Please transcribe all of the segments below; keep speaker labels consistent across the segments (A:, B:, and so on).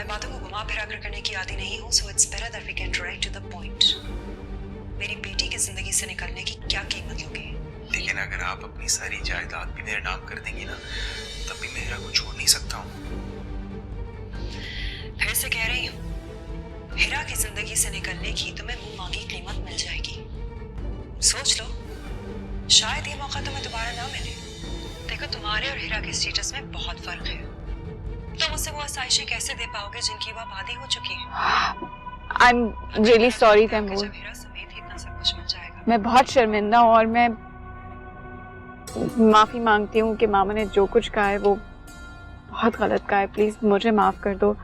A: मैं बातों को घुमा फिरा कर करने की आदी नहीं हूँ, so it's better that we get right to the point. मेरी बेटी की जिंदगी से निकलने की क्या कीमत लोगे?
B: लेकिन अगर आप अपनी सारी जायदाद भी मेरे नाम कर देंगी ना, तब भी मैं हीरा को छोड़ नहीं सकता हूँ।
A: फिर से कह रही हूँ, हीरा की जिंदगी से निकलने की तुम्हें मुंह मांगी कीमत मिल जाएगी। सोच लो, शायद ये मौका तुम्हें दोबारा ना मिले। देखो, तुम्हारे और हीरा के स्टेटस में बहुत फर्क है। तुम उसे वो आसाइशें कैसे दे पाओगे जिनकी वो आबादी हो चुकी है?
C: I am really sorry Taimur.
A: जब हीरा समेत ही इतना सब कुछ मिल जाएगा।
C: मैं बहुत शर्मिंदा हूँ और मैं माफी मांगती हूँ कि मामा ने जो कुछ कहा है वो बहुत गलत कहा है। प्लीज मुझे माफ कर दो।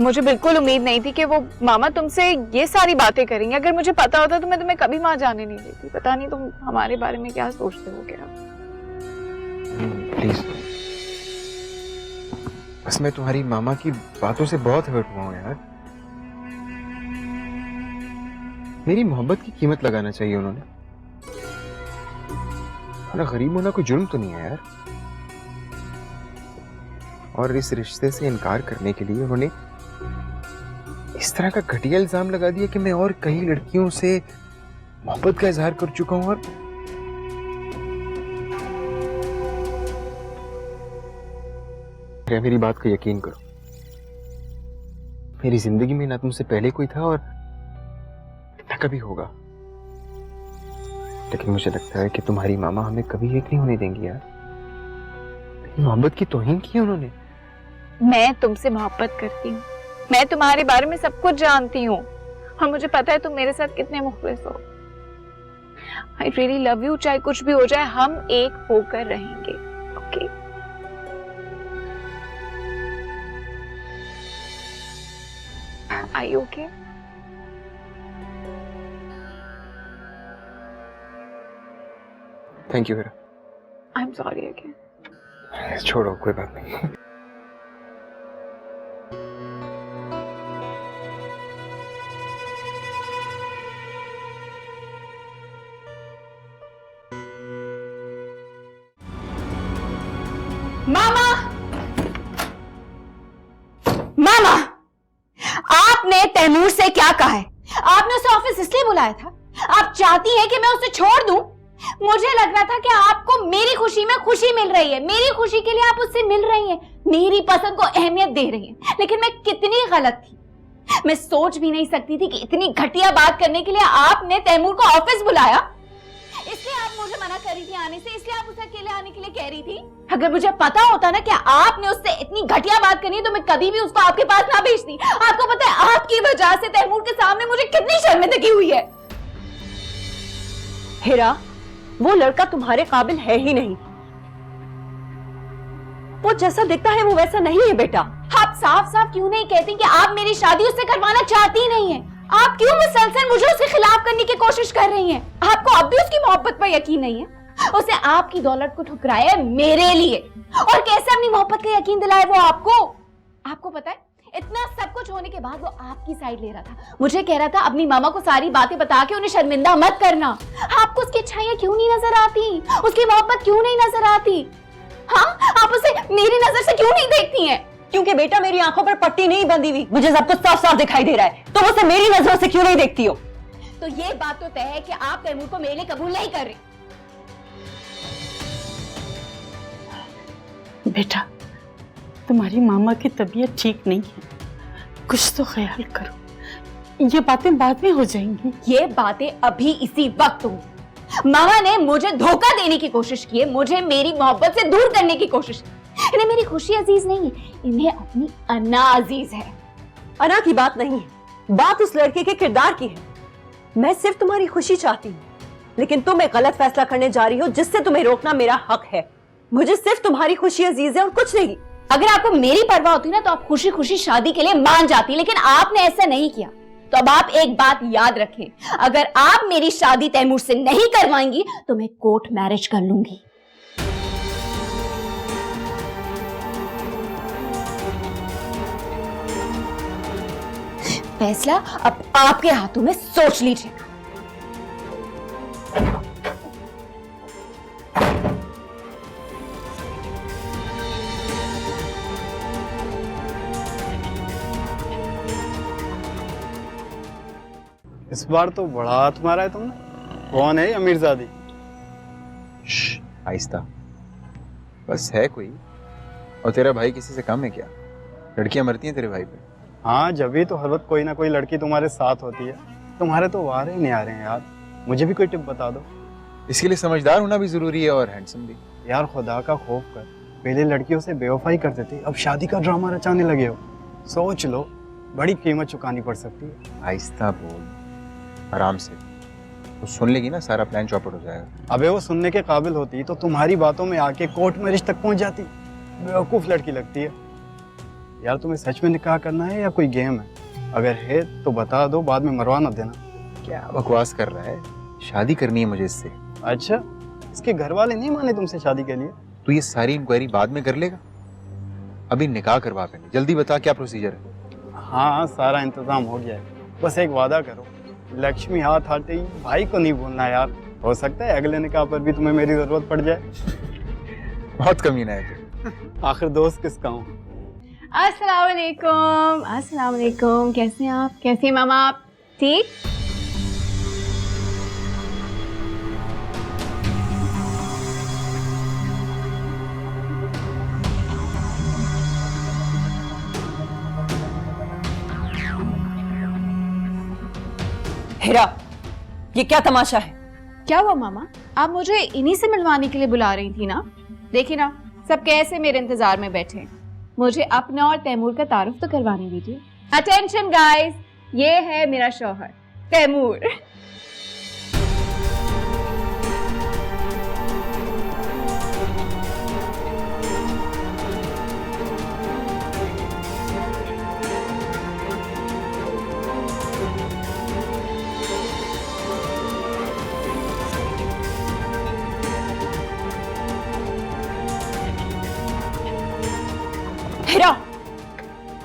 C: मुझे बिल्कुल उम्मीद नहीं थी कि वो मामा तुमसे ये सारी बातें करेंगे। अगर मुझे पता होता तो मैं तुम्हें कभी वहां जाने नहीं देती। पता नहीं तुम हमारे बारे में क्या सोचते हो क्या?
B: प्लीज, बस मैं तुम्हारी मामा की बातों से बहुत हर्ट हुआ हूँ यार। मेरी मोहब्बत की कीमत लगाना चाहिए उन्होंने। और गरीब होना कोई जुर्म तो नहीं है यार। और इस रिश्ते से इनकार करने के लिए उन्होंने इस तरह का घटिया इल्जाम लगा दिया कि मैं और कई लड़कियों से मोहब्बत का इजहार कर चुका हूं। और मेरी बात का यकीन करो, मेरी जिंदगी में ना तुमसे पहले कोई था और ना कभी होगा। लेकिन मुझे लगता है कि तुम्हारी मामा हमें कभी एक नहीं होने देंगी यार। मोहब्बत की तौहीन की है उन्होंने।
C: मैं तुमसे मोहब्बत करती हूँ। मैं तुम्हारे बारे में सब कुछ जानती हूँ और मुझे पता है तुम मेरे साथ कितने मुखलिस हो। I really love you। चाहे कुछ भी हो जाए, हम एक होकर रहेंगे। Okay? Are you okay?
B: Thank you Heera.
C: I'm sorry again।
B: छोड़ो, कोई बात नहीं।
D: मामा, मामा, आपने तैमूर से क्या कहा है? आपने उसे ऑफिस इसलिए बुलाया था? आप चाहती हैं कि मैं उसे छोड़ दूं? मुझे लग रहा था कि आपको मेरी खुशी में खुशी मिल रही है। मेरी खुशी के लिए आप उससे मिल रही हैं, मेरी पसंद को अहमियत दे रही हैं। लेकिन मैं कितनी गलत थी। मैं सोच भी नहीं सकती थी कि इतनी घटिया बात करने के लिए आपने तैमूर को ऑफिस बुलाया। इसलिए आप मुझे मना कर रही थी आने से, इसलिए आप उसे अकेले आने के लिए कह रही थी। अगर मुझे पता होता ना कि आपने उससे इतनी घटिया बात करनी है तो मैं कभी भी उसको आपके पास ना भेजती। आपको पता है आपकी वजह से तैमूर के सामने मुझे कितनी शर्मिंदगी हुई है।
E: हीरा, वो लड़का तुम्हारे काबिल है ही नहीं। वो जैसा दिखता है वो वैसा नहीं है बेटा।
D: आप साफ साफ क्यों नहीं कहती कि आप मेरी शादी उससे करवाना चाहती ही नहीं है? आप क्यों मुसलसल मुझे उसके खिलाफ करने की कोशिश कर रही हैं? आपको अब भी उसकी मोहब्बत पर यकीन नहीं है? उसे आपकी दौलत को ठुकराया है मेरे लिए, और कैसे अपनी मोहब्बत का यकीन दिलाए वो आपको? आपको पता है, इतना सब कुछ होने के बाद वो आपकी साइड ले रहा था। मुझे कह रहा था अपनी मामा को सारी बातें बता के उन्हें शर्मिंदा मत करना। आपको उसकी अच्छाइयां क्यों नहीं नजर आती? उसकी मोहब्बत क्यों नहीं नजर आती? हाँ, आप उसे मेरी नजर से क्यों नहीं देखती हैं?
E: क्योंकि बेटा मेरी आंखों पर पट्टी नहीं बंधी हुई, मुझे सब कुछ साफ साफ दिखाई दे रहा है। तो उसे मेरी नजरों से क्यों नहीं देखती हो?
D: तो ये बात तो तय है कि आप तैमूर को मेरे लिए कबूल नहीं कर रही।
F: बेटा, तुम्हारी मामा की तबीयत ठीक नहीं है, कुछ तो ख्याल करो। ये बातें बाद में हो जाएंगी।
D: ये बातें अभी इसी वक्त होंगी। मामा ने मुझे धोखा देने की कोशिश की है, मुझे मेरी मोहब्बत से दूर करने की कोशिश की। इन्हें मेरी खुशी अजीज नहीं है, इन्हें अपनी अना अजीज है।
E: अना की बात नहीं है, बात उस लड़के के किरदार की है। मैं सिर्फ तुम्हारी खुशी चाहती हूँ, लेकिन तुम एक गलत फैसला करने जा रही हो जिससे तुम्हें रोकना मेरा हक है। मुझे सिर्फ तुम्हारी खुशी अजीज है और कुछ नहीं।
D: अगर आपको मेरी परवाह होती ना तो आप खुशी खुशी शादी के लिए मान जाती, लेकिन आपने ऐसा नहीं किया। तो अब आप एक बात याद रखें, अगर आप मेरी शादी तैमूर से नहीं करवाएंगी तो मैं कोर्ट मैरिज कर लूंगी। फैसला अब आपके हाथों में, सोच लीजिएगा।
G: इस बार तो बड़ा हाथ मारा है तुमने। कौन है अमीरजादी?
B: आहिस्ता, बस है कोई। और तेरा भाई किसी से कम है क्या? लड़कियां मरती हैं तेरे भाई पे।
G: हाँ, जब भी तो हर वक्त कोई ना कोई लड़की तुम्हारे साथ होती है। तुम्हारे तो वारे ही नहीं आ रहे हैं यार। मुझे भी कोई टिप बता दो।
B: इसके लिए समझदार होना भी जरूरी है और हैंडसम भी।
G: यार खुदा का खौफ कर, पहले लड़कियों से बेवफाई करते थे, अब शादी का ड्रामा रचाने लगे हो। सोच लो, बड़ी कीमत चुकानी पड़ सकती है।
B: आहिस्ता बोल, आराम से। तो सुन लेगी ना, सारा प्लान चौपट हो जाएगा।
G: अबे वो सुनने के काबिल होती तो तुम्हारी बातों में आके कोर्ट मैरिज तक पहुंच जाती। बेवकूफ लड़की लगती है। यार तुम्हें सच में निकाह करना है या कोई गेम है? अगर है तो बता दो, बाद में मरवा ना देना।
B: क्या बकवास कर रहा है? शादी करनी है मुझे इससे।
G: अच्छा, इसके घर वाले नहीं माने तुमसे शादी के लिए?
B: तू ये सारी इंक्वायरी बाद में कर लेगा, अभी निकाह करवा पहले। जल्दी बता क्या प्रोसीजर है।
G: हाँ, सारा इंतजाम हो गया है। बस एक वादा करो, लक्ष्मी हाथ आते ही भाई को नहीं भूलना यार। हो सकता है अगले निकाह पर भी तुम्हें मेरी जरूरत पड़ जाए।
B: बहुत कमीना है तू।
G: आखिर दोस्त किसका हूँ?
D: अस्सलाम वालेकुम। अस्सलाम वालेकुम। कैसे हैं आप? कैसी हैं मामा आप? ठीक?
E: हिरा, ये क्या तमाशा है?
D: क्या हुआ मामा? आप मुझे इन्हीं से मिलवाने के लिए बुला रही थी ना? देखिए ना, सब कैसे मेरे इंतजार में बैठे हैं। मुझे अपना और तैमूर का तारुफ तो करवाने दीजिए। अटेंशन गाइस, ये है मेरा शौहर तैमूर।
E: हिरा,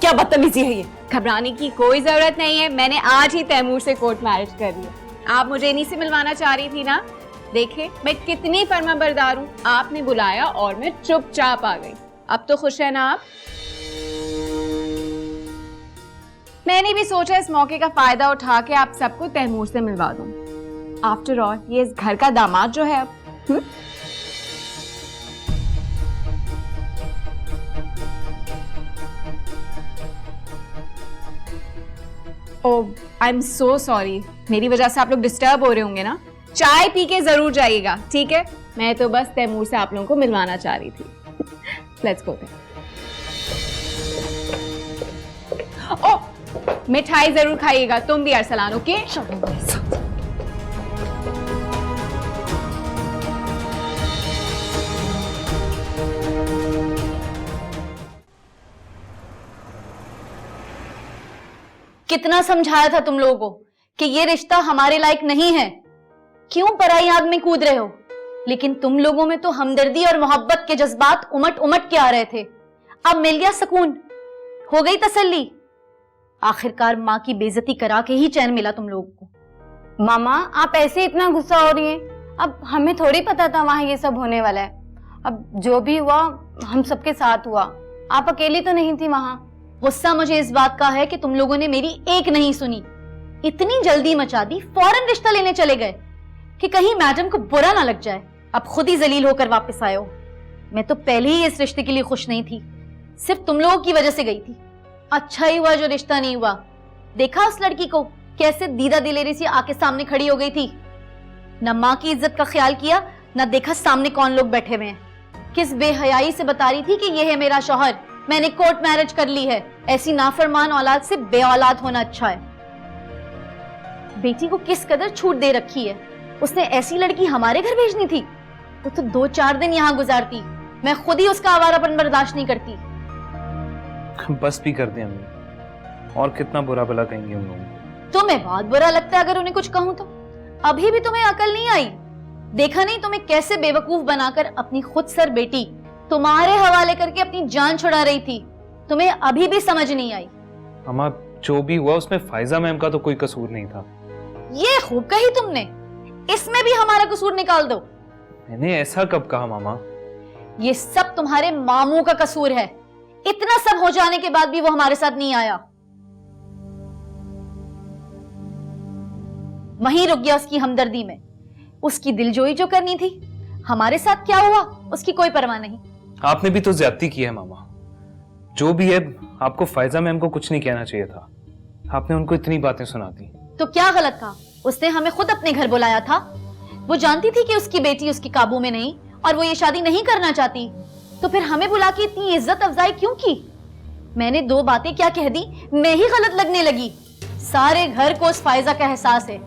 E: क्या बदतमीजी है ये?
D: घबराने की कोई जरूरत नहीं है। मैंने आज ही तैमूर से कोर्ट मैरिज कर लिया। आप मुझे इन्हीं से मिलवाना चाह रही थी ना? देखे मैं कितनी फर्माबरदार हूँ। आपने बुलाया और मैं चुपचाप आ गई। अब तो खुश है ना आप? मैंने भी सोचा इस मौके का फायदा उठा के आप सबको तैमूर से मिलवा दूं। आफ्टर ऑल ये इस घर का दामाद जो है अब। ओह, आई एम सो सॉरी। मेरी वजह से आप लोग डिस्टर्ब हो रहे होंगे ना? चाय पी के जरूर जाइएगा, ठीक है? मैं तो बस तैमूर से आप लोगों को मिलवाना चाह रही थी। Let's go. ओह, मिठाई जरूर खाइएगा। तुम भी अरसलान, ओके? कितना समझाया था तुम लोगों को कि ये रिश्ता हमारे लायक नहीं है। क्यों पराई आग में कूद रहे हो? लेकिन तुम लोगों में तो हमदर्दी और मोहब्बत के जज्बात उमट उमट के आ रहे थे। अब मिल गया सुकून, हो गई तसल्ली। आखिरकार माँ की बेइज्जती करा के ही चैन मिला तुम लोगों को।
H: मामा, आप ऐसे इतना गुस्सा हो रही हैं? अब हमें थोड़ी पता था वहां ये सब होने वाला है। अब जो भी हुआ हम सबके साथ हुआ। आप अकेली तो नहीं थी वहां।
D: गुस्सा मुझे इस बात का है कि तुम लोगों ने मेरी एक नहीं सुनी। इतनी जल्दी मचा दी, फौरन रिश्ता लेने चले गए कि कहीं मैडम को बुरा ना लग जाए। अब खुद ही जलील होकर वापस आए हो। मैं तो पहले ही इस रिश्ते के लिए खुश नहीं थी, सिर्फ तुम लोगों की वजह से गई थी। अच्छा ही हुआ जो रिश्ता नहीं हुआ। देखा उस लड़की को कैसे दीदा दिलेरी सी आके सामने खड़ी हो गई थी। न माँ की इज्जत का ख्याल किया, न देखा सामने कौन लोग बैठे हुए हैं। किस बेहयाई से बता रही थी कि ये है मेरा शौहर, मैंने कोर्ट मैरिज कर ली है। ऐसी नाफरमान औलाद से बे औलाद होना अच्छा है। बेटी को किस कदर छूट दे रखी है। उसने ऐसी लड़की हमारे घर भेजनी थी तो 2-4 दिन यहाँ गुजारती। मैं खुद ही उसका आवारापन बर्दाश्त नहीं करती।
I: बस भी कर दे अम्मी, और कितना बुरा भला कहेंगे उन लोगों को।
D: तुम्हें बहुत बुरा लगता है अगर उन्हें कुछ कहूं तो? अभी भी तुम्हें अकल नहीं आई? देखा नहीं तुम्हें कैसे बेवकूफ बनाकर अपनी खुद सर बेटी तुम्हारे हवाले करके अपनी जान छुड़ा रही थी। तुम्हें अभी भी समझ नहीं आई?
I: अम्मा, जो भी हुआ उसमें फाइजा मैम का तो कोई कसूर नहीं था।
D: ये खूब कही तुमने। इसमें भी हमारा कसूर निकाल दो।
I: मैंने ऐसा कब कहा मामा?
D: ये सब तुम्हारे मामू का कसूर है। इतना सब हो जाने के बाद भी वो हमारे साथ नहीं आया। वहीं रुक गया उसकी हमदर्दी में। उसकी दिलजोई जो करनी थी, हमारे साथ क्या हुआ उसकी कोई परवाह नहीं।
I: आपने भी तो ज्यादती की है मामा। जो भी है, आपको फायजा मैम को कुछ नहीं कहना चाहिए था। आपने उनको इतनी बातें सुना दी।
D: तो क्या गलत कहा? उसने हमें खुद अपने घर बुलाया था। वो जानती थी कि उसकी बेटी उसकी काबू में नहीं और वो ये शादी नहीं करना चाहती, तो फिर हमें बुला के इतनी इज्जत अफजाई क्यों की? मैंने 2 बातें क्या कह दी, मैं ही गलत लगने लगी। सारे घर को उस फायजा का एहसास है,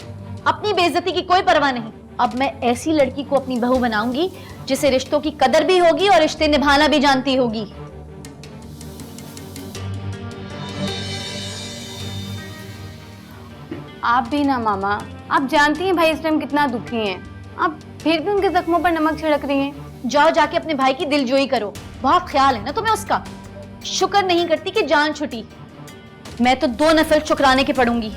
D: अपनी बेइज्जती की कोई परवाह नहीं। अब मैं ऐसी लड़की को अपनी बहू बनाऊंगी जिसे रिश्तों की कदर भी होगी और रिश्ते निभाना भी जानती होगी।
H: आप भी ना मामा, आप जानती हैं भाई इस टाइम कितना दुखी हैं। आप फिर भी उनके जख्मों पर नमक छिड़क रही हैं।
D: जाओ जाके अपने भाई की दिलजोई करो, बहुत ख्याल है ना तुम्हें उसका। शुक्र नहीं करती कि जान छुटी। मैं तो 2 नफल शुक्राने के पढ़ूंगी।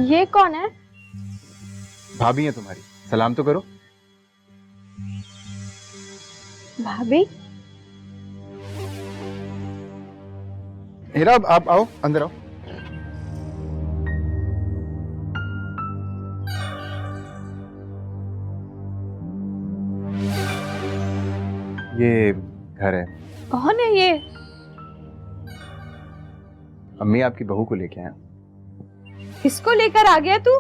C: ये कौन है?
B: भाभी है तुम्हारी, सलाम तो करो।
C: भाभी?
B: हीरा, आप आओ, अंदर आओ। ये घर है।
C: कौन है ये?
B: अम्मी आपकी बहू को लेके आया।
C: किसको लेकर आ गया तू?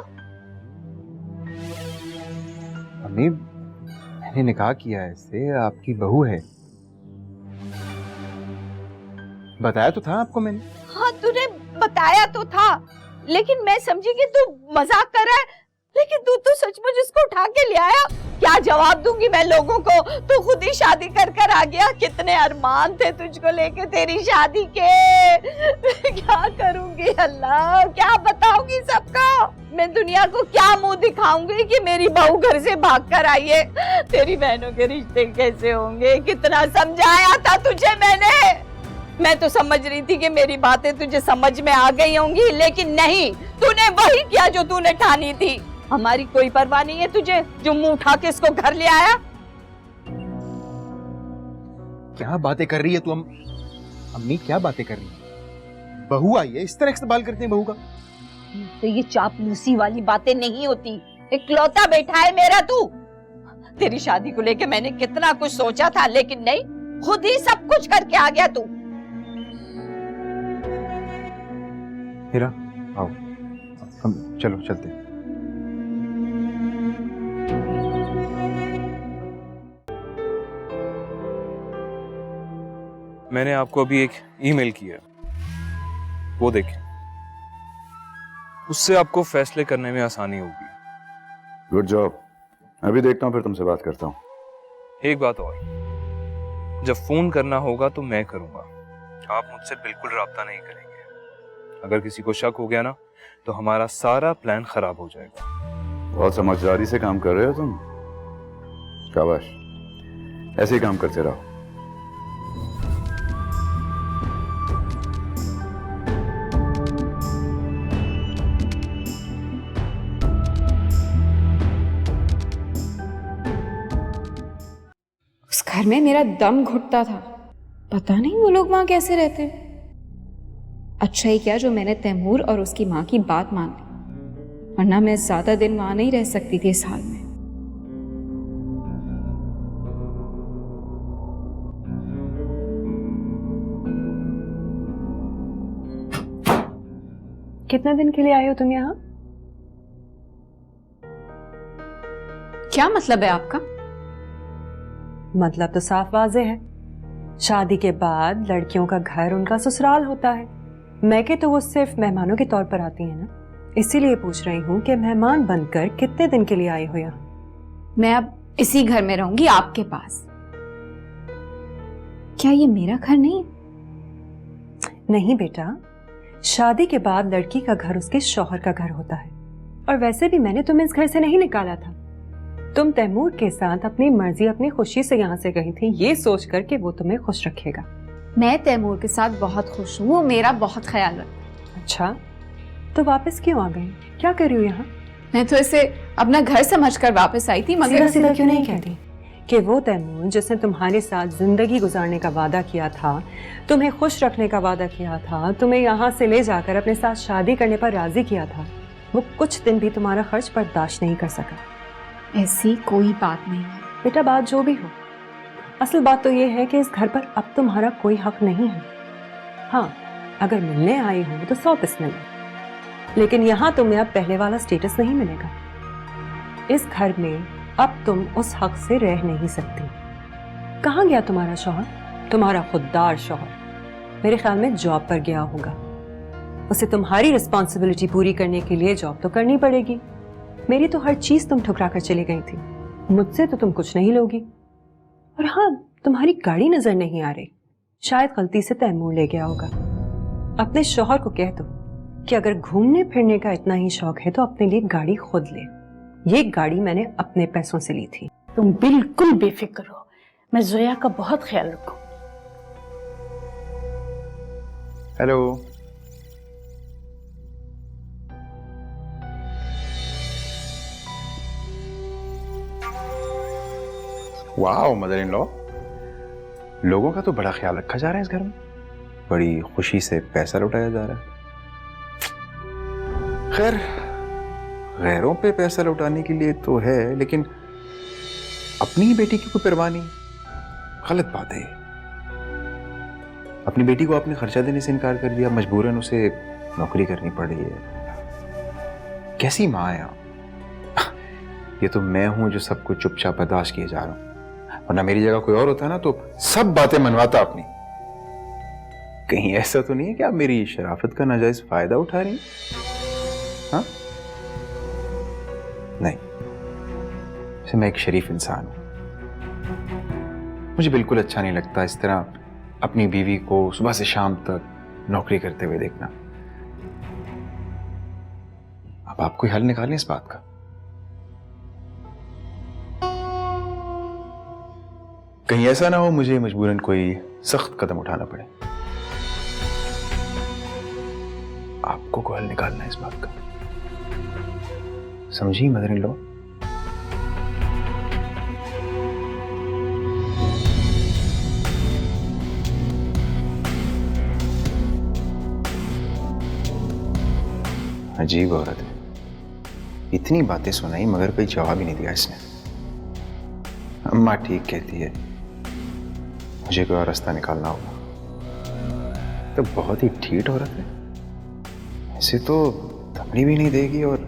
B: अम्मी, मैंने निकाह किया है इससे, आपकी बहू है। बताया तो था आपको मैंने।
C: हाँ, तूने बताया तो था, लेकिन मैं समझी कि तू मजाक कर रहा है। लेकिन तू तो सचमुच इसको उठा के ले आया। क्या जवाब दूंगी मैं लोगों को? तू खुद ही शादी कर कर आ गया। कितने अरमान थे तुझको लेके तेरी शादी के। क्या करूंगी अल्लाह, क्या बताऊंगी सबको? मैं दुनिया को क्या मुंह दिखाऊंगी कि मेरी बहू घर से भाग कर आई है? तेरी बहनों के रिश्ते कैसे होंगे? कितना समझाया था तुझे मैंने। मैं तो समझ रही थी कि मेरी बातें तुझे समझ में आ गई होंगी, लेकिन नहीं, तूने वही किया जो तूने ठानी थी। हमारी कोई परवाह नहीं है तुझे, जो मुंह उठा के इसको घर ले आया।
B: क्या बातें कर रही है तू? अम्मी क्या बातें कर रही है? बहू आई है, इस तरह इस्तेमाल करते हैं बहू का।
D: तो ये चापलूसी वाली बातें नहीं होती। इकलौता बेटा है मेरा तू। तेरी शादी को लेके मैंने कितना कुछ सोचा था, लेकिन नहीं, खुद ही सब कुछ करके आ गया तू।
B: हीरा, आओ, हम चलो चलते हैं।
I: मैंने आपको अभी एक ईमेल किया, वो देखें। उससे आपको फैसले करने में आसानी होगी।
J: Good job. अभी देखता हूँ, फिर तुमसे बात करता हूँ।
I: एक बात और, जब फोन करना होगा तो मैं करूंगा, आप मुझसे बिल्कुल राब्ता नहीं करेंगे। अगर किसी को शक हो गया ना, तो हमारा सारा प्लान खराब हो जाएगा।
J: बहुत समझदारी से काम कर रहे हो तुम। शाबाश, ऐसे ही काम करते रहो।
K: उस घर में मेरा दम घुटता था। पता नहीं वो लोग वहां कैसे रहते हैं। अच्छा ही क्या जो मैंने तैमूर और उसकी माँ की बात मान ली, वरना मैं ज्यादा दिन वहां नहीं रह सकती थी इस हाल में।
E: कितने दिन के लिए आए हो तुम यहाँ?
K: क्या मतलब है आपका?
E: मतलब तो साफ वाजे है। शादी के बाद लड़कियों का घर उनका ससुराल होता है। मैके तो वो सिर्फ मेहमानों के तौर पर आती है ना, इसीलिए पूछ रही हूँ कि मेहमान बनकर कितने दिन के लिए आई हो यहाँ?
K: मैं अब इसी घर में रहूंगी, आपके पास। क्या ये मेरा घर नहीं?
E: नहीं बेटा, शादी के बाद लड़की का घर उसके शौहर का घर होता है। और वैसे भी मैंने तुम्हें इस घर से नहीं निकाला था। तुम तैमूर के साथ अपनी मर्जी, अपनी खुशी से यहाँ से गई थी, ये सोच कर कि वो तुम्हें खुश रखेगा।
K: मैं तैमूर के साथ बहुत खुश हूँ, वो मेरा बहुत ख्याल रखता है।
E: अच्छा, तो वापस क्यों आ गई? क्या कर रही हो यहाँ?
K: मैं तो इसे अपना घर समझकर वापस आई थी, मगर
E: सीधा सीधा क्यों नहीं कहती कि वो तैमूर जिसने तुम्हारे साथ जिंदगी गुजारने का वादा किया था, तुम्हें खुश रखने का वादा किया था, तुम्हें यहाँ से ले जाकर अपने साथ शादी करने पर राजी किया था, वो कुछ दिन भी तुम्हारा खर्च बर्दाश्त नहीं कर सका।
K: ऐसी कोई बात नहीं है।
E: बेटा बात जो भी हो, असल बात तो ये है कि इस घर पर अब तुम्हारा कोई हक नहीं है। हाँ, अगर मिलने आई हो तो 100% मिलो, लेकिन यहाँ तुम्हें अब पहले वाला स्टेटस नहीं मिलेगा। इस घर में अब तुम उस हक से रह नहीं सकती। कहाँ गया तुम्हारा शौहर, तुम्हारा खुददार शौहर? मेरे ख्याल में जॉब पर गया होगा। उसे तुम्हारी रिस्पॉन्सिबिलिटी पूरी करने के लिए जॉब तो करनी पड़ेगी। मेरी तो हर चीज तुम ठुकरा कर चली गई थी, मुझसे तो तुम कुछ नहीं लोगी। और हाँ, तुम्हारी गाड़ी नजर नहीं आ रही, शायद गलती से तैमूर ले गया होगा। अपने शौहर को कह दो कि अगर घूमने फिरने का इतना ही शौक है तो अपने लिए गाड़ी खुद ले। ये गाड़ी मैंने अपने पैसों से ली थी।
F: तुम बिल्कुल बेफिक्र हो, मैं जोया का बहुत ख्याल रखूं।
B: Hello. Wow mother in law, लोगों का तो बड़ा ख्याल रखा जा रहा है इस घर में, बड़ी खुशी से पैसा लौटाया जा रहा है। खैर, गैरों पे पैसा लौटाने के लिए तो है, लेकिन अपनी ही बेटी की कोई परवाह नहीं, गलत बात है। अपनी बेटी को आपने खर्चा देने से इनकार कर दिया, मजबूरन उसे नौकरी करनी पड़ रही है। कैसी माँ है आप? ये तो मैं हूं जो सब कुछ चुपचाप बर्दाश्त किए जा रहा हूं, वरना मेरी जगह कोई और होता ना तो सब बातें मनवाता अपनी। कहीं ऐसा तो नहीं है कि आप मेरी शराफत का नाजायज फायदा उठा रही हैं? हाँ? नहीं, वैसे मैं एक शरीफ इंसान हूं, मुझे बिल्कुल अच्छा नहीं लगता इस तरह अपनी बीवी को सुबह से शाम तक नौकरी करते हुए देखना। अब आप कोई हल निकालें इस बात का। कहीं ऐसा ना हो मुझे मजबूरन कोई सख्त कदम उठाना पड़े। आपको कोई हल निकालना है इस बात का, समझी मदर इन लॉ? अजीब औरत है, इतनी बातें सुनाई मगर कोई जवाब ही नहीं दिया इसने। अम्मा ठीक कहती है, मुझे कोई और रास्ता निकालना होगा। तो बहुत ही ठीठ औरत है, ऐसे तो थमने भी नहीं देगी और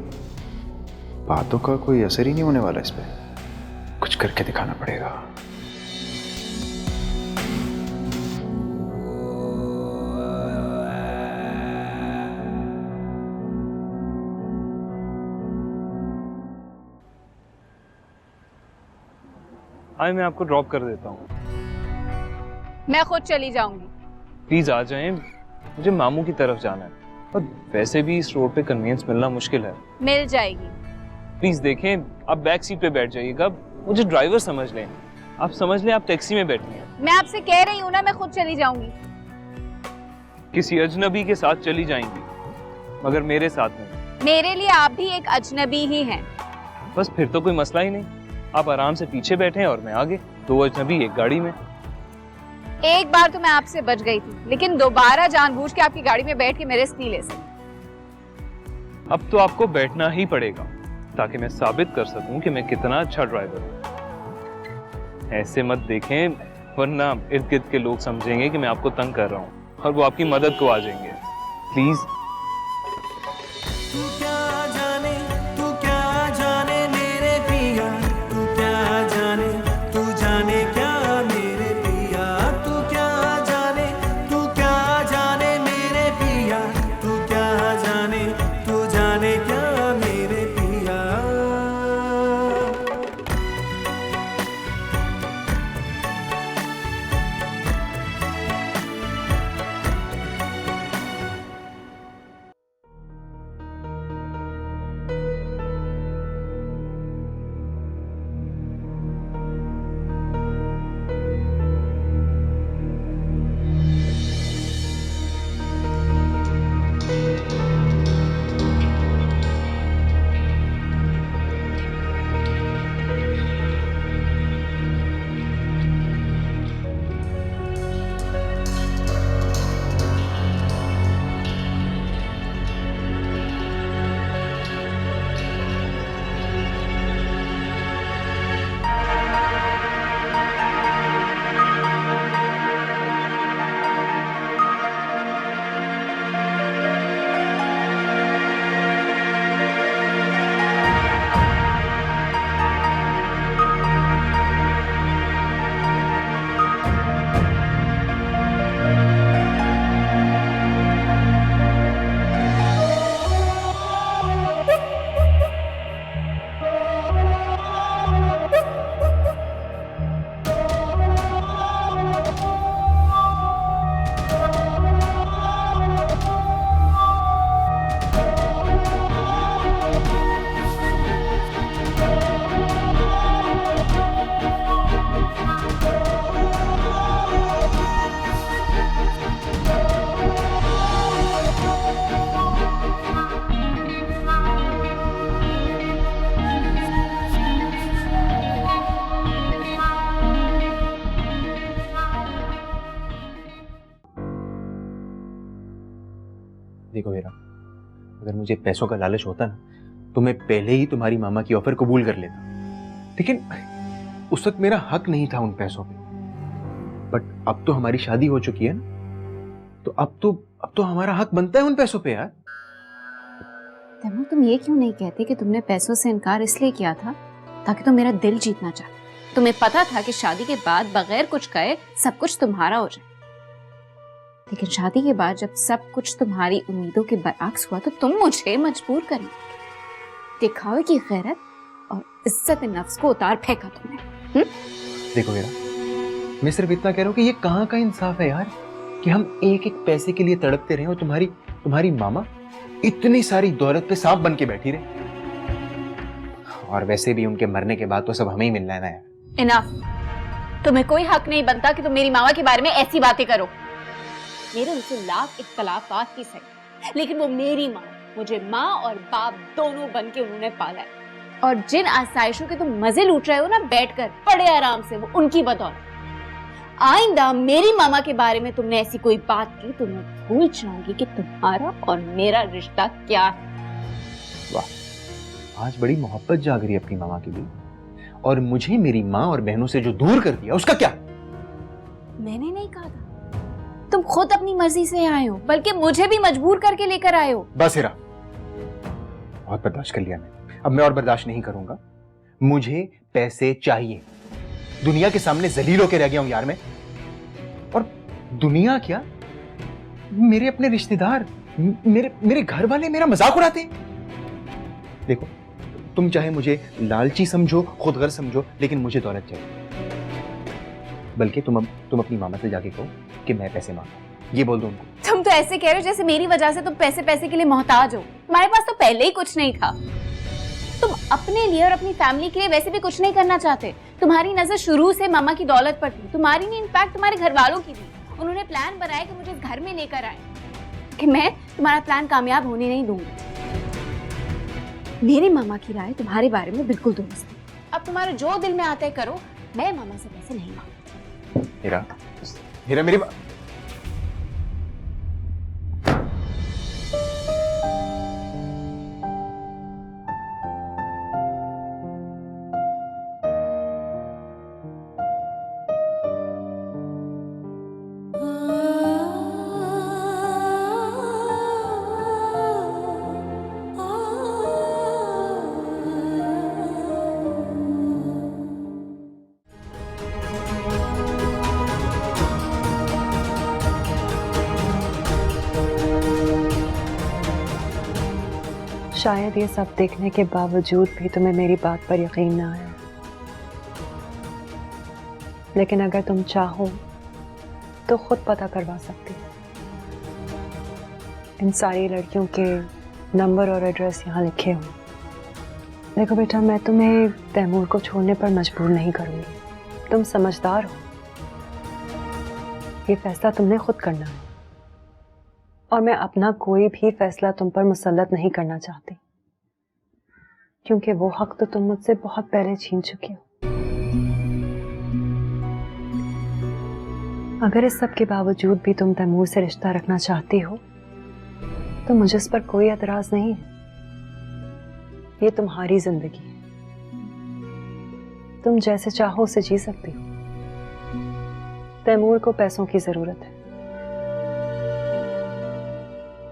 B: बातों का कोई असर ही नहीं होने वाला इस पे। कुछ करके दिखाना पड़ेगा।
I: आए, मैं आपको ड्रॉप कर देता हूँ।
C: मैं खुद चली जाऊंगी।
I: प्लीज आ जाएं, मुझे मामू की तरफ जाना है और वैसे भी इस रोड पे कन्वीनियंस मिलना मुश्किल है।
C: मिल जाएगी।
I: प्लीज देखें, आप बैक सीट पे बैठ जाइएगा, मुझे ड्राइवर समझ लें। आप समझ लें आप टैक्सी में बैठी हैं।
C: मैं आपसे कह रही हूँ ना, मैं खुद चली जाऊंगी।
I: किसी अजनबी के साथ चली जाएंगी, मगर मेरे साथ नहीं।
C: मेरे लिए आप भी एक अजनबी ही हैं।
I: बस फिर तो कोई मसला ही नहीं, आप आराम से पीछे बैठे और मैं आगे, दो अजनबी एक गाड़ी में।
C: एक बार तो मैं आपसे बच गई थी, लेकिन दोबारा जानबूझ के आपकी गाड़ी में बैठ के मैं रिस्क नहीं ले सकती।
I: अब तो आपको बैठना ही पड़ेगा ताकि मैं साबित कर सकूं कि मैं कितना अच्छा ड्राइवर हूं। ऐसे मत देखें, वरना इर्द गिर्द के लोग समझेंगे कि मैं आपको तंग कर रहा हूं और वो आपकी मदद को आ जाएंगे। प्लीज।
B: देखो हीरा, अगर मुझे पैसों का लालच होता ना तो मैं पहले ही तुम्हारी मामा की ऑफर कबूल कर लेता, लेकिन उस वक्त मेरा हक नहीं था उन पैसों पे। बट अब तो हमारी शादी हो चुकी है ना, तो अब तो हमारा हक बनता है उन पैसों पे यार।
K: तैमूर, तुम ये क्यों नहीं कहते कि तुमने पैसों से इनकार इसलिए किया था ताकि तुम मेरा दिल जीतना चाहते? तुम्हें पता था कि शादी के बाद बगैर कुछ कहे सब कुछ तुम्हारा हो जाए, लेकिन शादी के बाद जब सब कुछ तुम्हारी उम्मीदों के बरअक्स हुआ तो तुम मुझे मजबूर करें। दिखावे की गैरत और इज्जत नफ्स को उतार फेंका तुमने।
B: देखो हीरा, मैं सिर्फ इतना कह रहा हूँ कि ये कहाँ का इंसाफ है यार कि हम एक एक पैसे के लिए तड़पते रहे और तुम्हारी मामा इतनी सारी दौलत पे सांप बन के बैठी रहे। और वैसे भी उनके मरने के बाद तो सब हमें ही मिलना है ना यार।
K: इनफ। तुम्हें कोई हक नहीं बनता कि तुम मेरी मामा के बारे में ऐसी बातें करो। मेरे उनसे लाख इख्तलाफात ही सही, लेकिन वो मेरी माँ, मुझे माँ और बाप दोनों बन के उन्होंने पाला है। और जिन आसाइशों के तुम मजे लूट रहे हो ना बैठकर बड़े आराम से, वो उनकी बदौलत। आइंदा मेरी मामा के बारे में तुमने ऐसी कोई बात की तो मैं भूल जाऊंगी कि तुम्हारा और मेरा रिश्ता क्या है।
B: वाह, आज बड़ी मोहब्बत जाग रही है अपनी मामा के लिए, और मुझे मेरी माँ और बहनों से जो दूर कर दिया उसका क्या?
K: मैंने नहीं कहा था, तुम खुद अपनी मर्जी से आए हो, बल्कि मुझे भी मजबूर करके लेकर आए हो।
B: बस हीरा, बहुत बर्दाश्त कर लिया मैंने, अब मैं और बर्दाश्त नहीं करूंगा। मुझे पैसे चाहिए। दुनिया के सामने जलील होकर रह गया हूं यार मैं। और दुनिया क्या, मेरे अपने रिश्तेदार, मेरे घर वाले मेरा मजाक उड़ाते हैं। देखो, तुम चाहे मुझे लालची समझो, खुदगर्ज समझो, लेकिन मुझे दौलत चाहिए। बल्कि तुम अपनी मामा से जाके कहो कि मैं पैसे मांगा, ये बोल दो उनको।
K: तुम तो ऐसे कह रहे हो जैसे मेरी वजह से तुम पैसे के लिए मोहताज हो। तुम्हारे पास तो पहले ही कुछ नहीं था। तुम अपने लिए और अपनी फैमिली के लिए वैसे भी कुछ नहीं करना चाहते। तुम्हारी नजर शुरू से मामा की दौलत पर थी, तुम्हारी नहीं, इनफैक्ट तुम्हारे घर वालों की भी। उन्होंने प्लान बनाया कि मुझे इस घर में लेकर आए, कि मैं तुम्हारा प्लान कामयाब होने नहीं दूंगी। मेरी मामा की राय तुम्हारे बारे में बिल्कुल दुरुस्त है। अब तुम्हारे जो दिल में आता है करो, मैं मामा से पैसे नहीं मांगती।
B: हीरा मेरी
L: शायद ये सब देखने के बावजूद भी तुम्हें मेरी बात पर यकीन ना आया, लेकिन अगर तुम चाहो तो खुद पता करवा सकती हो। इन सारी लड़कियों के नंबर और एड्रेस यहाँ लिखे हुए। देखो बेटा, मैं तुम्हें तैमूर को छोड़ने पर मजबूर नहीं करूंगी। तुम समझदार हो, ये फैसला तुमने खुद करना है, और मैं अपना कोई भी फैसला तुम पर मुसल्लत नहीं करना चाहती, क्योंकि वो हक तो तुम मुझसे बहुत पहले छीन चुके हो। अगर इस सब के बावजूद भी तुम तैमूर से रिश्ता रखना चाहती हो तो मुझे इस पर कोई एतराज नहीं है। ये तुम्हारी जिंदगी है, तुम जैसे चाहो उसे जी सकती हो। तैमूर को पैसों की जरूरत है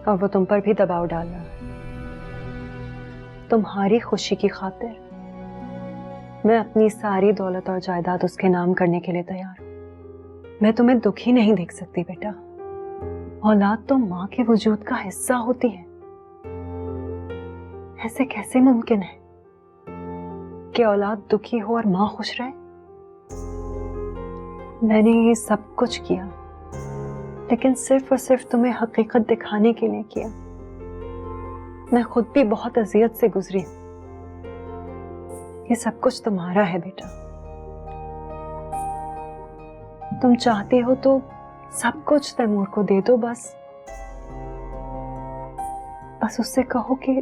L: और वो तुम पर भी दबाव डाल रहा है। तुम्हारी खुशी की खातिर मैं अपनी सारी दौलत और जायदाद उसके नाम करने के लिए तैयार हूं। मैं तुम्हें दुखी नहीं देख सकती बेटा। औलाद तो माँ के वजूद का हिस्सा होती है। ऐसे कैसे मुमकिन है कि औलाद दुखी हो और माँ खुश रहे? मैंने ये सब कुछ किया, लेकिन सिर्फ और सिर्फ तुम्हें हकीकत दिखाने के लिए किया। मैं खुद भी बहुत अजियत से गुजरी। ये सब कुछ तुम्हारा है बेटा। तुम चाहते हो तो सब कुछ तैमूर को दे दो। बस उससे कहो कि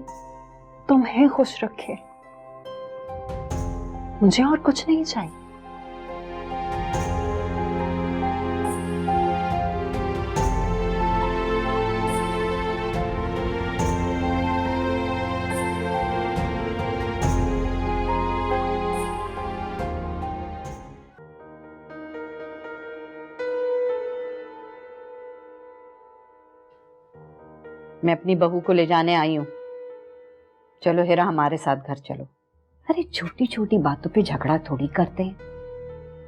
L: तुम्हें खुश रखे। मुझे और कुछ नहीं चाहिए।
E: मैं अपनी बहू को ले जाने आई हूँ। चलो हेरा, हमारे साथ घर चलो। अरे छोटी छोटी बातों पे झगड़ा थोड़ी करते हैं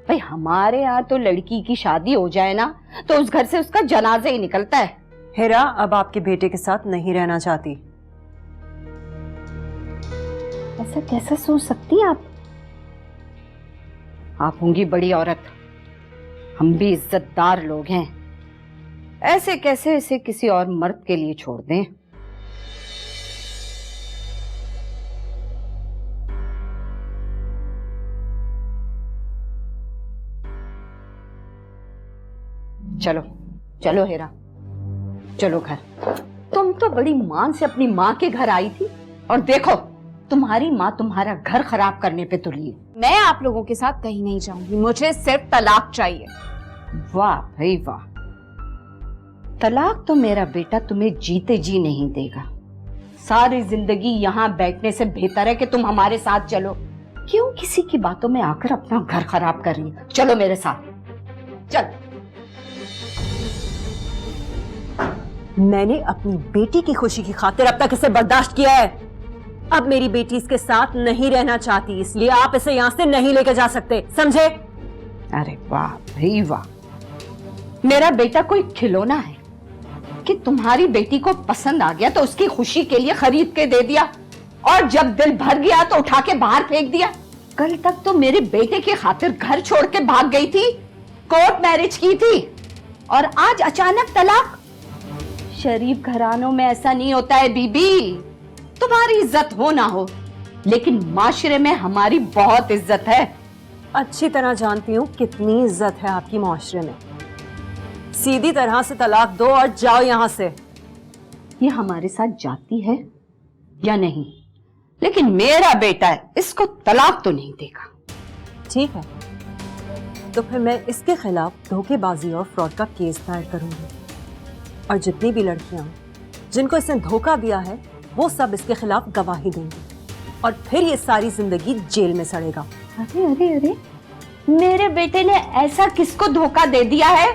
E: भाई। हमारे यहाँ तो लड़की की शादी हो जाए ना तो उस घर से उसका जनाजा ही निकलता है।
L: हेरा अब आपके बेटे के साथ नहीं रहना चाहती।
E: ऐसा कैसा सोच सकती हैं आप होंगी बड़ी औरत, हम भी इज्जतदार लोग हैं। ऐसे कैसे इसे किसी और मर्द के लिए छोड़ दें। चलो चलो हेरा, चलो घर। तुम तो बड़ी मान से अपनी माँ के घर आई थी और देखो तुम्हारी माँ तुम्हारा घर खराब करने पे तुली है।
C: मैं आप लोगों के साथ कहीं नहीं जाऊंगी, मुझे सिर्फ तलाक चाहिए।
E: वाह भाई वाह, तलाक तो मेरा बेटा तुम्हें जीते जी नहीं देगा। सारी जिंदगी यहाँ बैठने से बेहतर है कि तुम हमारे साथ चलो। क्यों किसी की बातों में आकर अपना घर खराब कर रही है? चलो मेरे साथ चल।
L: मैंने अपनी बेटी की खुशी की खातिर अब तक इसे बर्दाश्त किया है। अब मेरी बेटी इसके साथ नहीं रहना चाहती, इसलिए आप इसे यहाँ से नहीं लेकर जा सकते, समझे?
E: अरे वाह भाई वाह, मेरा बेटा कोई खिलौना है कि तुम्हारी बेटी को पसंद आ गया तो उसकी खुशी के लिए खरीद के दे दिया और जब दिल भर गया तो उठा के बाहर फेंक दिया। कल तक तो मेरे बेटे की खातिर घर छोड़ के भाग गई थी, कोर्ट मैरिज की थी और आज अचानक तलाक। शरीफ घरानों में ऐसा नहीं होता है बीबी। तुम्हारी इज्जत हो ना हो लेकिन माशरे में हमारी बहुत इज्जत है।
L: अच्छी तरह जानती हूँ कितनी इज्जत है आपकी माशरे में। सीधी तरह से तलाक दो और जाओ यहाँ से।
E: ये हमारे साथ जाती है या नहीं, लेकिन मेरा बेटा है, इसको तलाक तो नहीं देगा।
L: ठीक है, तो फिर मैं इसके खिलाफ धोखेबाजी और फ्रॉड का केस दायर करूंगी और जितनी भी लड़कियां जिनको इसने धोखा दिया है वो सब इसके खिलाफ गवाही देंगी और फिर ये सारी जिंदगी जेल में सड़ेगा।
E: अरे अरे अरे, मेरे बेटे ने ऐसा किसको धोखा दे दिया है?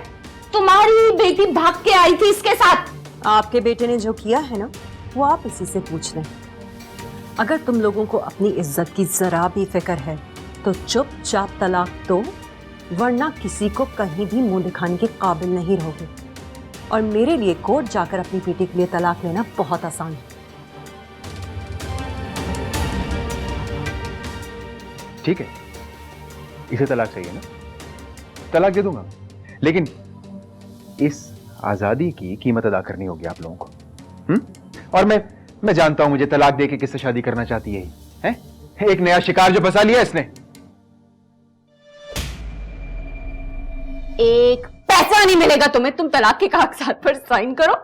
E: तुम्हारी बेटी भाग के आई थी इसके साथ।
L: आपके बेटे ने जो किया है ना वो आप इसी से पूछ लें। अगर तुम लोगों को अपनी इज्जत की जरा भी फिक्र है तो चुपचाप तलाक दो, वरना किसी को कहीं भी मुंह दिखाने के काबिल नहीं रहोगे। और मेरे लिए कोर्ट जाकर अपनी बेटी के लिए तलाक लेना बहुत आसान है।
B: ठीक है, इसे तलाक चाहिए ना, तलाक दे दूंगा, लेकिन इस आजादी की कीमत अदा करनी होगी आप लोगों को। और मैं जानता हूं मुझे तलाक दे के किससे शादी करना चाहती है? एक नया शिकार जो फंसा लिया इसने।
C: एक पैसा नहीं मिलेगा तुम्हें, तुम तलाक के कागजात पर साइन करो,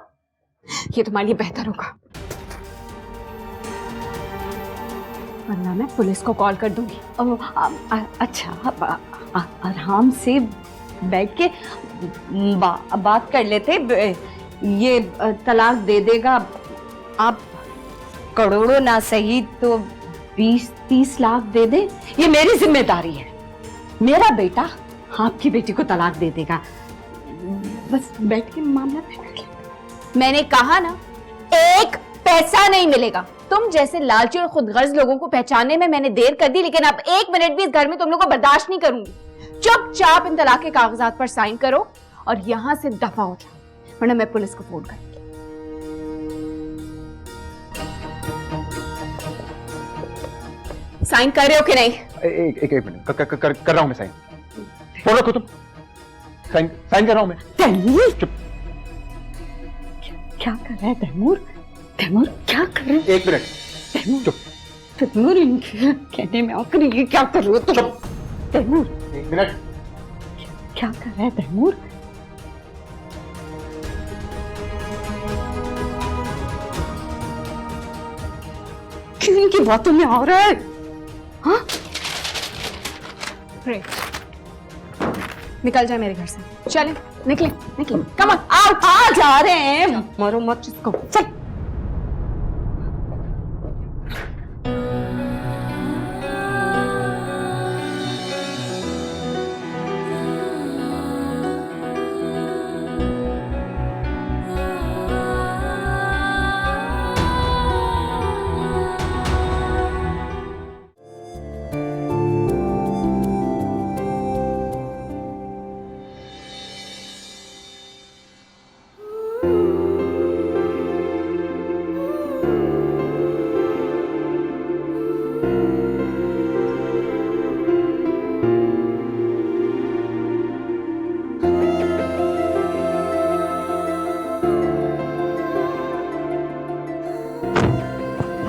C: ये तुम्हारे लिए बेहतर होगा, वरना मैं पुलिस को कॉल कर दूंगी।
E: अच्छा, आराम से बैठ के बात कर लेते। ये तलाक दे देगा, आप करोड़ों ना सही तो 20-30 लाख दे दे, ये मेरी जिम्मेदारी है। मेरा बेटा आपकी बेटी को तलाक दे देगा, बस बैठ के मामला तय कर ले।
C: मैंने कहा ना, एक पैसा नहीं मिलेगा। तुम जैसे लालची और खुदगर्ज लोगों को पहचानने में मैंने देर कर दी, लेकिन अब एक मिनट भी इस घर में तुम लोगों को बर्दाश्त नहीं करूंगी। चुपचाप इन तलाक के कागजात पर साइन करो और यहां से दफा हो जाओ, वरना मैं पुलिस को फोन करूंगी। साइन कर रहे हो कि नहीं?
B: एक मिनट, कर रहा हूं मैं साइन। फोन रखो तुम, साइन कर रहा हूं मैं।
E: तैमूर,
B: चुप।
E: क्या कर रहा है तैमूर? तैमूर क्या कर रहे हो?
B: एक मिनट,
E: तैमूर,
B: चुप।
E: तैमूर, इनके कहने में आकर ये क्या कर रहे हो तुम?
B: चुप।
E: तैमूर,
B: एक मिनट,
E: क्या कर रहा है तैमूर? क्यों इनकी बातों में आ रहा है? हाँ?
C: निकल जाए मेरे घर से, चले, निकले निकले,
E: कम ऑन, आ जा रहे हैं, मरो मत इसको, चल।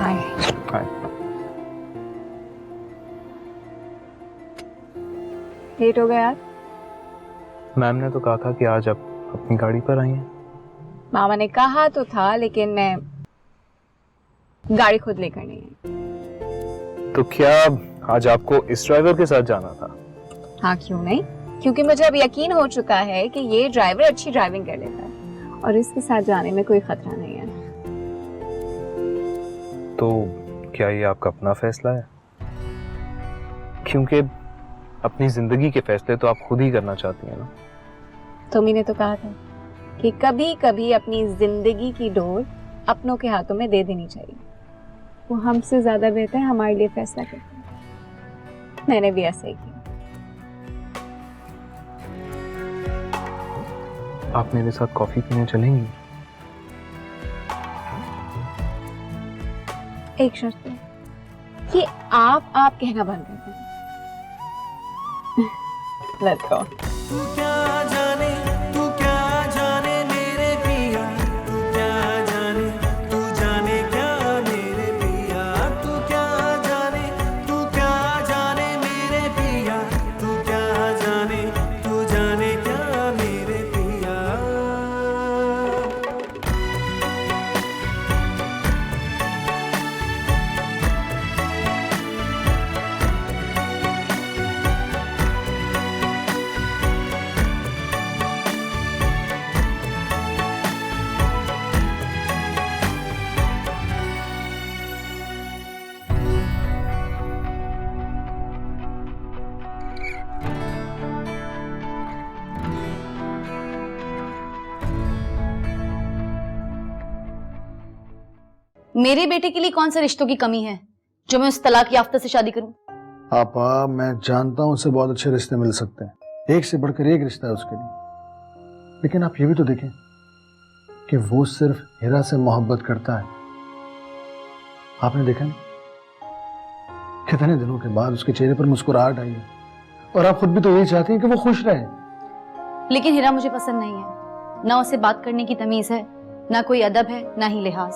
C: हाय। लेट हो गए यार?
I: मैम ने तो कहा था कि आज आप अपनी गाड़ी पर आई हैं।
C: मामा ने कहा तो था, लेकिन मैं गाड़ी खुद लेकर नहीं आई।
I: तो क्या आज आपको इस ड्राइवर के साथ जाना था?
C: हाँ, क्यों नहीं? क्योंकि मुझे अब यकीन हो चुका है कि ये ड्राइवर अच्छी ड्राइविंग कर लेता है और इसके साथ जाने में कोई खतरा नहीं है।
I: तो क्या ये आपका अपना फैसला है? क्योंकि अपनी जिंदगी के फैसले तो आप खुद ही करना चाहती हैं ना।
C: तुम्ही ने तो कहा था कि कभी कभी अपनी जिंदगी की डोर अपनों के हाथों में दे देनी चाहिए। वो हमसे ज्यादा बेहतर हमारे लिए फैसला करते हैं। मैंने भी ऐसा ही किया।
I: आप मेरे साथ कॉफी पीने चलेंगी?
C: एक शर्त पे कि आप कहना बंद कर दें। Let's go.
M: तू क्या जाने मेरे पिया, तू क्या जाने, तू जाने क्या मेरे पिया, तू क्या जाने मेरे पिया, तू क्या जाने क्या मेरे पिया।
H: मेरे बेटे के लिए कौन सा रिश्तों की कमी है जो मैं उस तलाक याफ्ता से शादी करूं?
N: आपा, मैं जानता हूं उसे बहुत अच्छे रिश्ते मिल सकते हैं, एक से बढ़कर एक रिश्ता है उसके लिए, लेकिन आप ये भी तो देखें कि वो सिर्फ हीरा से मोहब्बत करता है। आपने देखा नहीं कितने दिनों के बाद उसके चेहरे पर मुस्कुराहट आई है, और आप खुद भी तो यही चाहती हैं कि वो खुश रहे।
H: लेकिन हीरा मुझे पसंद नहीं है। ना उसे बात करने की तमीज है, ना कोई अदब है, ना ही लिहाज।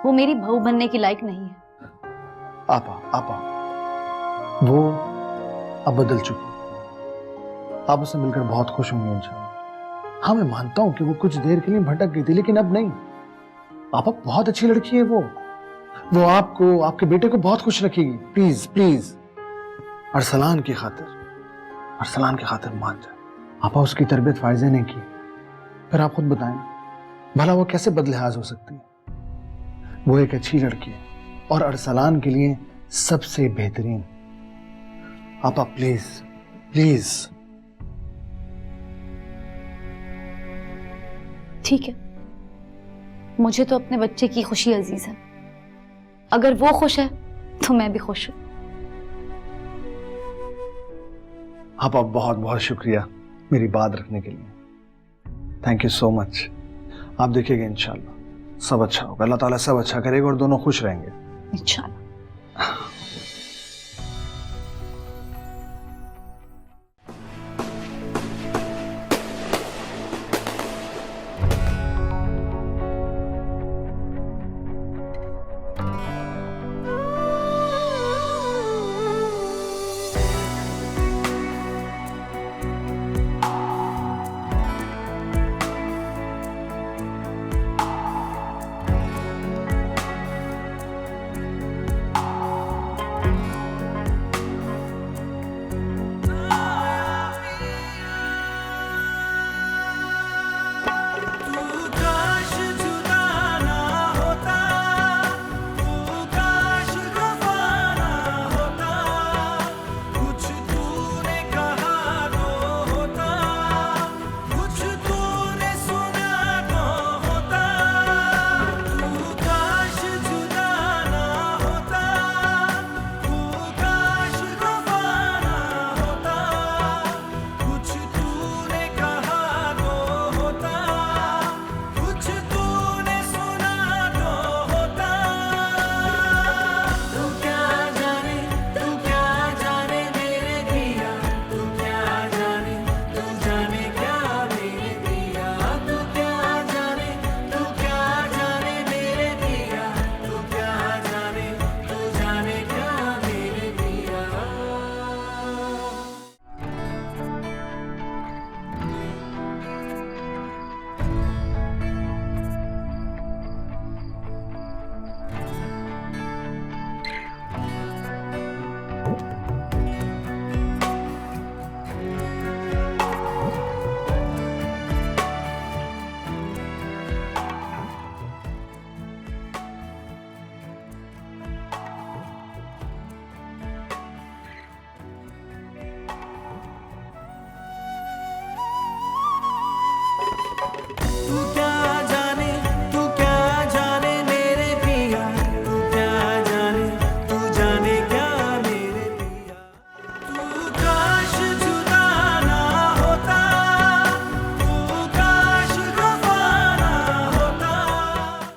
H: वो मेरी बहू बनने की लायक नहीं है।
N: आपा, वो अब बदल चुकी। आप उससे मिलकर बहुत खुश होंगे इंशाल्लाह। हाँ, मैं मानता हूं कि वो कुछ देर के लिए भटक गई थी, लेकिन अब नहीं। आपा बहुत अच्छी लड़की है वो आपको, आपके बेटे को बहुत खुश रखेगी। प्लीज प्लीज, अरसलान की खातिर मान जाए। आपा, उसकी तरबियत फायजे ने की, फिर आप खुद बताएं भला वो कैसे बदलिहाज हो सकती है। वो एक अच्छी लड़की है और अरसलान के लिए सबसे बेहतरीन। आपा प्लीज प्लीज।
H: ठीक है, मुझे तो अपने बच्चे की खुशी अजीज है। अगर वो खुश है तो मैं भी खुश हूं।
N: आपा बहुत बहुत शुक्रिया मेरी बात रखने के लिए। Thank you so much. आप देखिएगा इंशाल्लाह सब अच्छा होगा। अल्लाह ताला सब अच्छा करेगा और दोनों खुश रहेंगे
H: इंशाल्लाह।